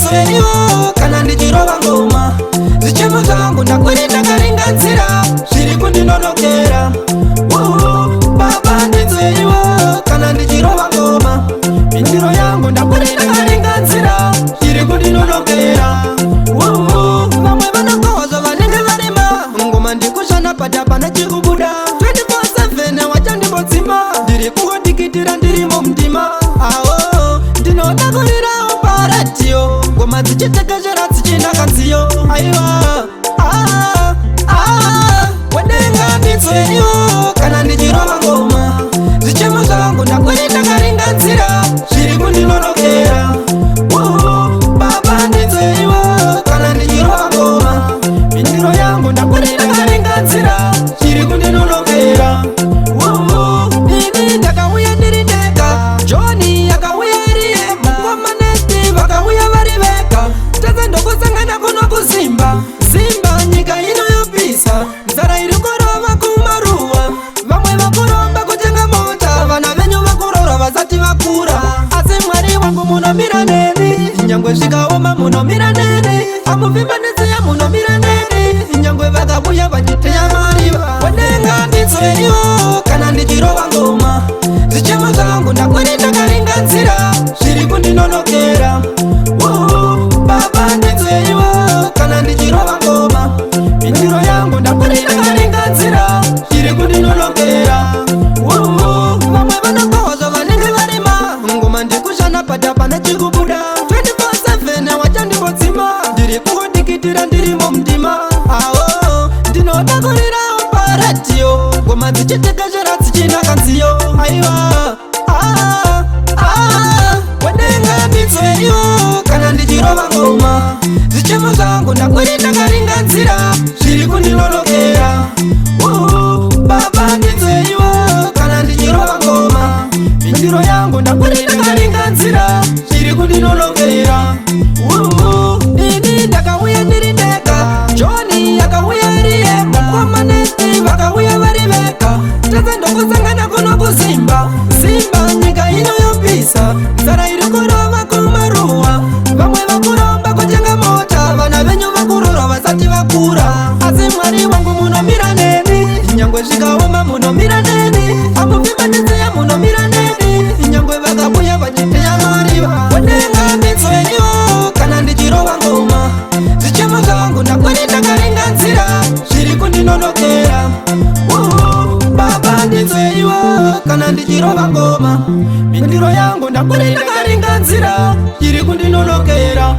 ndinzweyo kana ndichirova ngoma. Zichemo zangu ndakwirita karinganzira zviri kundinonokera. Baba ndinzweyo kana ndichirova ngoma. Mindiro yangu ndakwirita karinganzira zviri kundinonokera. Vamwe vanokohozva vanenge varima ngoma ndikushanda padapa chikubuda 24/7 wachandimbodzima ndiri kungodikitira ndirimo mundima. Ndinoda kurirawo paradhiyo ngoma dzichitekeshera dzichienda kanziyo. Aiwa wadenga ndinzweyo kana ndichirova ngoma. Zvichemo zvangu ndakwirita karinganzira zviri kundinonokera. Baba ndinzweyo kana ndichirova ngoma. Mindiro yangu ndakwirita karinganzira zviri kundinonokera. Ini ndakauya ndiri ndega, Joni akauya iriye, Mukoma Nesti vakauya vari vega. Tese ndokusangana kuno kuZimba, Zimba nyika ino yopisa. Nzara iri kurova kumaruwa, vamwe vakuromba kutenga mota, vana venyu vakurora vasati vakura. Asi Mwari wangu munomira neni, nyangwe zvikaoma munomira neni. Amuvimbanisiya munomira neni, nyangwe vakabuya vachiteya mariva. Wadenga ndinzweyo kana ndichirova ngoma. Zichemo zangu ndakwirita karinganzira zviri kundinonokera. Baba ndinzweyo kana ndichirova ngoma. Mindiro yangu ndakwirita karinganzira zviri kundinonokera. Vamwe vanokohozva vanenge varima ngoma ndikushanda padapa chikubuda 24/7 wachandimbodzima ndiri kungodikitira ndirimo mundima. Ndinoda kurirawo paradhiyo ngoma dzichitekeshera dzichienda kanziyo. Aiwa wadenga ndinzweyo kana ndichirova ngoma. Zvichemo zvangu ndakwirita karinganzira zviri kundinonokera. Baba ndinzweyo kana ndichirova ngoma. Mindiro yangu ndakwirita karinganzira zviri kundinonokera. Ini ndakauya ndiri ndega, Joni akauya iriye, Mukoma Nesti vakauya vari vega. Tese ndokusangana kuno kuZimba, Zimba nyika ino yopisa. Nzara iri kurova kumaruwa, vamwe vakuromba kutenga mota, vana venyu vakurora vasati vakura. Asi Mwari wangu munomira neni, nyangwe zvikaoma munomira neni. Amuvimbanisiya munomira neni, nyangwe vakabuya vachiteya mariva. Wadenga ndinzweyo kana ndichirova ngoma. Zvichemo zvangu ndakwirita karinganzira zviri kundinonokera. Baba ndinzweyo kana ndichirova ngoma. Mindiro yangu ndakwirita karinganzira zviri kundinonokera.